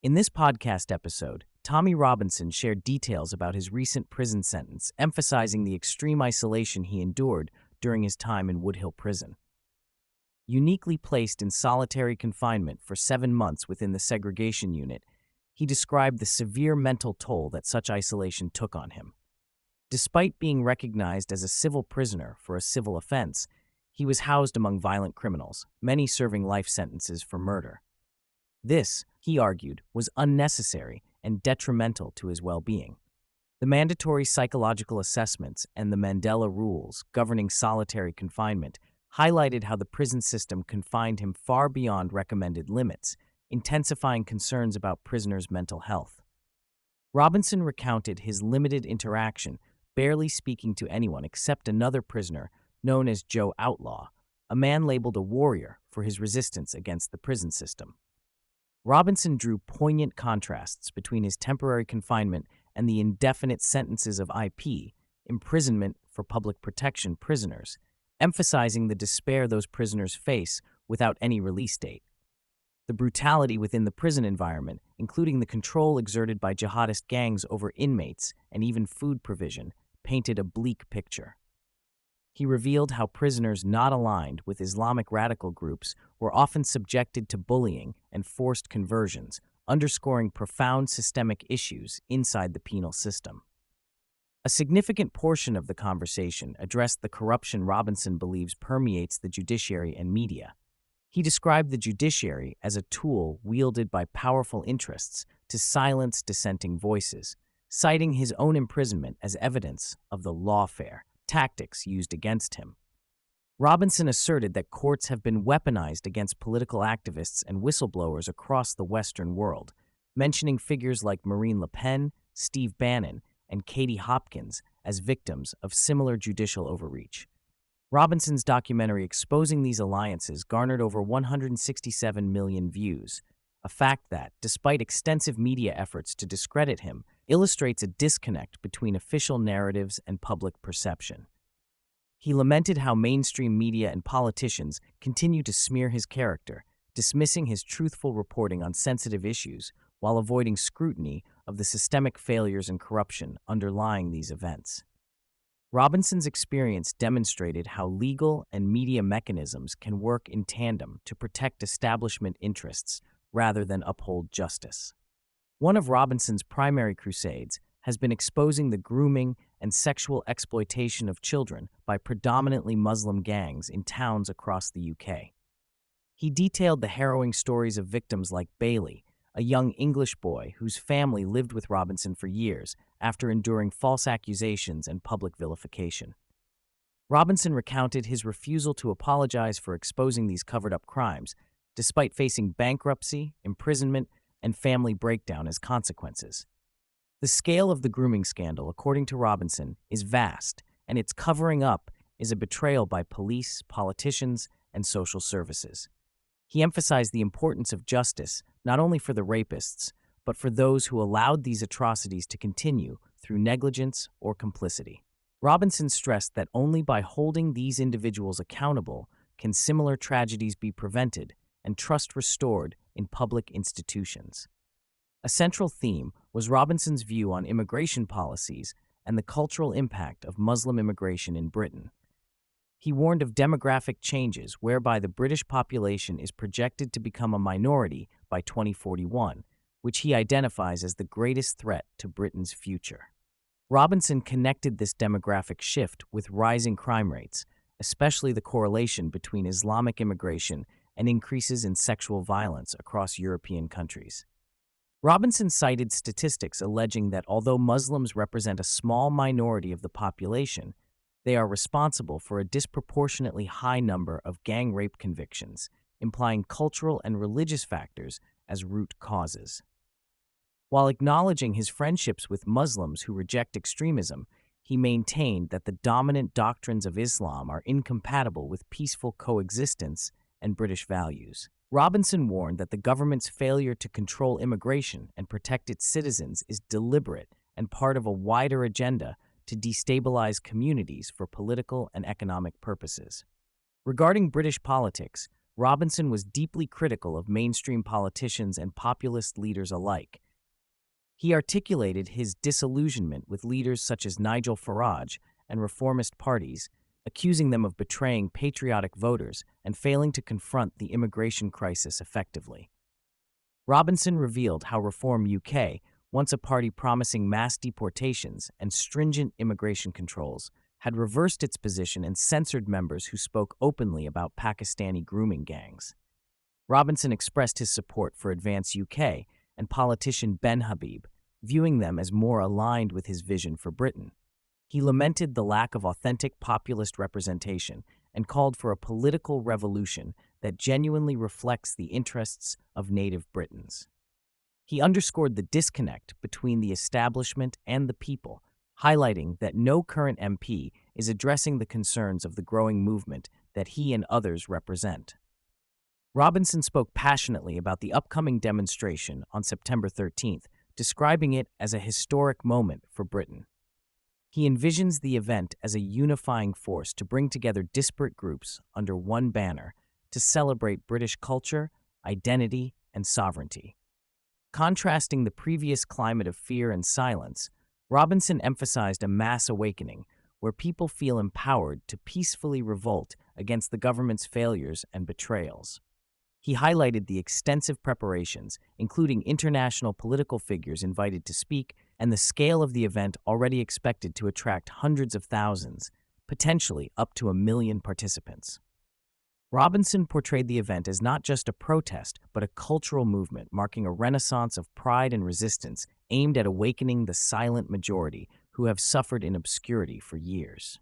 In this podcast episode, Tommy Robinson shared details about his recent prison sentence, emphasizing the extreme isolation he endured during his time in Woodhill Prison. Uniquely placed in solitary confinement for 7 months within the segregation unit, he described the severe mental toll that such isolation took on him. Despite being recognized as a civil prisoner for a civil offense, he was housed among violent criminals, many serving life sentences for murder. This, he argued, was unnecessary and detrimental to his well-being. The mandatory psychological assessments and the Mandela rules governing solitary confinement highlighted how the prison system confined him far beyond recommended limits, intensifying concerns about prisoners' mental health. Robinson recounted his limited interaction, barely speaking to anyone except another prisoner known as Joe Outlaw, a man labeled a warrior for his resistance against the prison system. Robinson drew poignant contrasts between his temporary confinement and the indefinite sentences of IP, imprisonment for public protection prisoners, emphasizing the despair those prisoners face without any release date. The brutality within the prison environment, including the control exerted by jihadist gangs over inmates and even food provision, painted a bleak picture. He revealed how prisoners not aligned with Islamic radical groups were often subjected to bullying and forced conversions, underscoring profound systemic issues inside the penal system. A significant portion of the conversation addressed the corruption Robinson believes permeates the judiciary and media. He described the judiciary as a tool wielded by powerful interests to silence dissenting voices, citing his own imprisonment as evidence of the lawfare tactics used against him. Robinson asserted that courts have been weaponized against political activists and whistleblowers across the Western world, mentioning figures like Marine Le Pen, Steve Bannon, and Katie Hopkins as victims of similar judicial overreach. Robinson's documentary exposing these alliances garnered over 167 million views, a fact that, despite extensive media efforts to discredit him, illustrates a disconnect between official narratives and public perception. He lamented how mainstream media and politicians continue to smear his character, dismissing his truthful reporting on sensitive issues while avoiding scrutiny of the systemic failures and corruption underlying these events. Robinson's experience demonstrated how legal and media mechanisms can work in tandem to protect establishment interests rather than uphold justice. One of Robinson's primary crusades has been exposing the grooming and sexual exploitation of children by predominantly Muslim gangs in towns across the UK. He detailed the harrowing stories of victims like Bailey, a young English boy whose family lived with Robinson for years after enduring false accusations and public vilification. Robinson recounted his refusal to apologize for exposing these covered-up crimes, despite facing bankruptcy, imprisonment, and family breakdown as consequences. The scale of the grooming scandal, according to Robinson, is vast, and its covering up is a betrayal by police, politicians, and social services. He emphasized the importance of justice not only for the rapists, but for those who allowed these atrocities to continue through negligence or complicity. Robinson stressed that only by holding these individuals accountable can similar tragedies be prevented and trust restored in public institutions. A central theme was Robinson's view on immigration policies and the cultural impact of Muslim immigration in Britain. He warned of demographic changes whereby the British population is projected to become a minority by 2041, which he identifies as the greatest threat to Britain's future. Robinson connected this demographic shift with rising crime rates, especially the correlation between Islamic immigration and increases in sexual violence across European countries. Robinson cited statistics alleging that although Muslims represent a small minority of the population, they are responsible for a disproportionately high number of gang rape convictions, implying cultural and religious factors as root causes. While acknowledging his friendships with Muslims who reject extremism, he maintained that the dominant doctrines of Islam are incompatible with peaceful coexistence and British values. Robinson warned that the government's failure to control immigration and protect its citizens is deliberate and part of a wider agenda to destabilize communities for political and economic purposes. Regarding British politics, Robinson was deeply critical of mainstream politicians and populist leaders alike. He articulated his disillusionment with leaders such as Nigel Farage and reformist parties, accusing them of betraying patriotic voters and failing to confront the immigration crisis effectively. Robinson revealed how Reform UK, once a party promising mass deportations and stringent immigration controls, had reversed its position and censored members who spoke openly about Pakistani grooming gangs. Robinson expressed his support for Advance UK and politician Ben Habib, viewing them as more aligned with his vision for Britain. He lamented the lack of authentic populist representation and called for a political revolution that genuinely reflects the interests of native Britons. He underscored the disconnect between the establishment and the people, highlighting that no current MP is addressing the concerns of the growing movement that he and others represent. Robinson spoke passionately about the upcoming demonstration on September 13th, describing it as a historic moment for Britain. He envisions the event as a unifying force to bring together disparate groups under one banner to celebrate British culture, identity, and sovereignty. Contrasting the previous climate of fear and silence, Robinson emphasized a mass awakening where people feel empowered to peacefully revolt against the government's failures and betrayals. He highlighted the extensive preparations, including international political figures invited to speak, and the scale of the event already expected to attract hundreds of thousands, potentially up to 1 million participants. Robinson portrayed the event as not just a protest, but a cultural movement marking a renaissance of pride and resistance aimed at awakening the silent majority who have suffered in obscurity for years.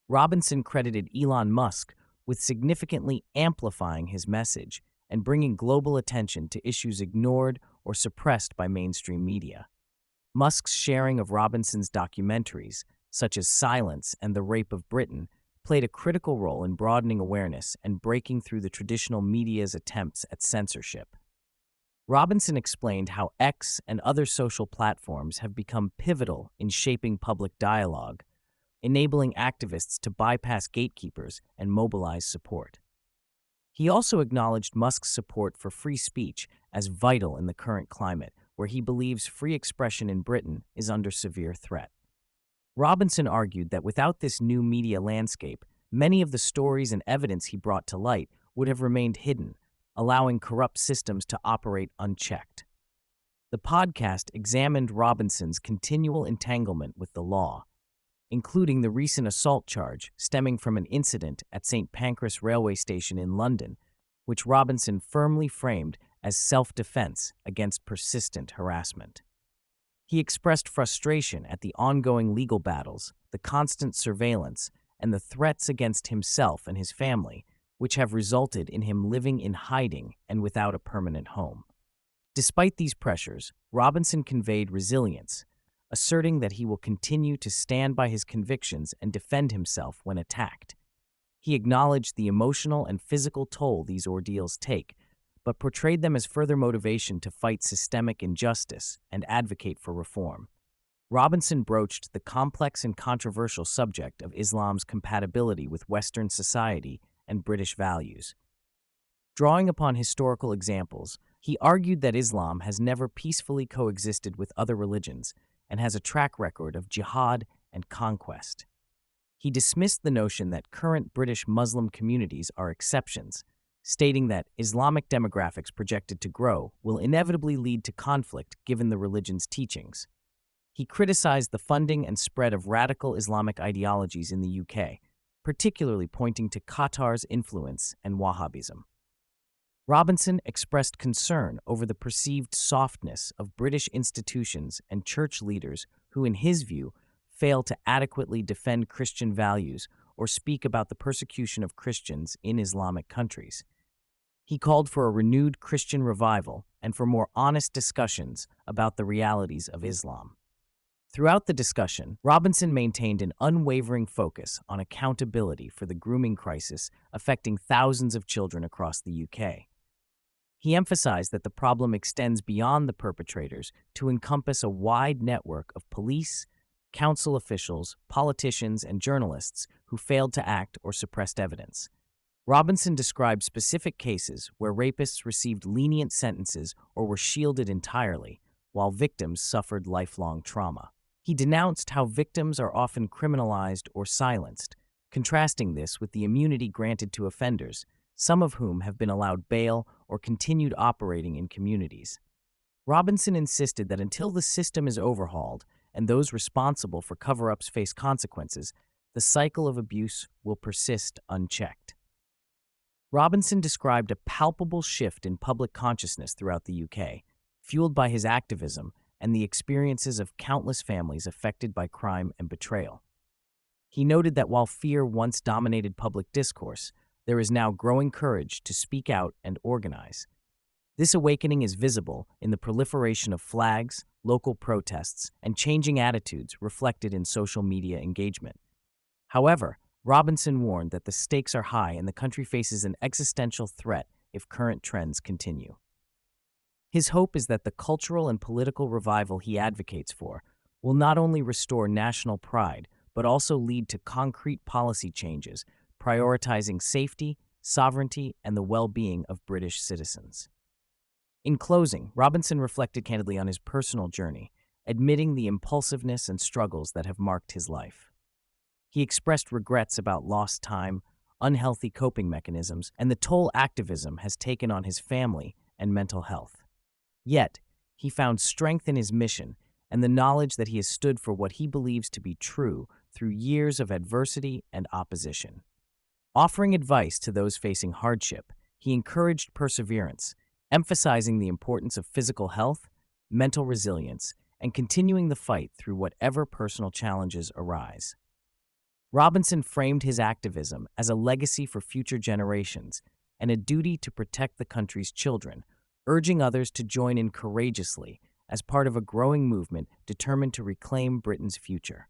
Robinson credited Elon Musk with significantly amplifying his message and bringing global attention to issues ignored or suppressed by mainstream media. Musk's sharing of Robinson's documentaries, such as Silence and The Rape of Britain, played a critical role in broadening awareness and breaking through the traditional media's attempts at censorship. Robinson explained how X and other social platforms have become pivotal in shaping public dialogue, enabling activists to bypass gatekeepers and mobilize support. He also acknowledged Musk's support for free speech as vital in the current climate, where he believes free expression in Britain is under severe threat. Robinson argued that without this new media landscape, many of the stories and evidence he brought to light would have remained hidden, allowing corrupt systems to operate unchecked. The podcast examined Robinson's continual entanglement with the law, including the recent assault charge stemming from an incident at St. Pancras railway station in London, which Robinson firmly framed as self-defense against persistent harassment. He expressed frustration at the ongoing legal battles, the constant surveillance, and the threats against himself and his family, which have resulted in him living in hiding and without a permanent home. Despite these pressures, Robinson conveyed resilience, asserting that he will continue to stand by his convictions and defend himself when attacked. He acknowledged the emotional and physical toll these ordeals take, but portrayed them as further motivation to fight systemic injustice and advocate for reform. Robinson broached the complex and controversial subject of Islam's compatibility with Western society and British values. Drawing upon historical examples, he argued that Islam has never peacefully coexisted with other religions and has a track record of jihad and conquest. He dismissed the notion that current British Muslim communities are exceptions, stating that Islamic demographics projected to grow will inevitably lead to conflict given the religion's teachings. He criticized the funding and spread of radical Islamic ideologies in the UK, particularly pointing to Qatar's influence and Wahhabism. Robinson expressed concern over the perceived softness of British institutions and church leaders who, in his view, fail to adequately defend Christian values or speak about the persecution of Christians in Islamic countries. He called for a renewed Christian revival and for more honest discussions about the realities of Islam. Throughout the discussion, Robinson maintained an unwavering focus on accountability for the grooming crisis affecting thousands of children across the UK. He emphasized that the problem extends beyond the perpetrators to encompass a wide network of police, council officials, politicians, and journalists who failed to act or suppressed evidence. Robinson described specific cases where rapists received lenient sentences or were shielded entirely, while victims suffered lifelong trauma. He denounced how victims are often criminalized or silenced, contrasting this with the immunity granted to offenders, some of whom have been allowed bail or continued operating in communities. Robinson insisted that until the system is overhauled and those responsible for cover-ups face consequences, the cycle of abuse will persist unchecked. Robinson described a palpable shift in public consciousness throughout the UK, fueled by his activism and the experiences of countless families affected by crime and betrayal. He noted that while fear once dominated public discourse, there is now growing courage to speak out and organize. This awakening is visible in the proliferation of flags, local protests, and changing attitudes reflected in social media engagement. However, Robinson warned that the stakes are high and the country faces an existential threat if current trends continue. His hope is that the cultural and political revival he advocates for will not only restore national pride, but also lead to concrete policy changes, prioritizing safety, sovereignty, and the well-being of British citizens. In closing, Robinson reflected candidly on his personal journey, admitting the impulsiveness and struggles that have marked his life. He expressed regrets about lost time, unhealthy coping mechanisms, and the toll activism has taken on his family and mental health. Yet, he found strength in his mission and the knowledge that he has stood for what he believes to be true through years of adversity and opposition. Offering advice to those facing hardship, he encouraged perseverance, emphasizing the importance of physical health, mental resilience, and continuing the fight through whatever personal challenges arise. Robinson framed his activism as a legacy for future generations and a duty to protect the country's children, urging others to join in courageously as part of a growing movement determined to reclaim Britain's future.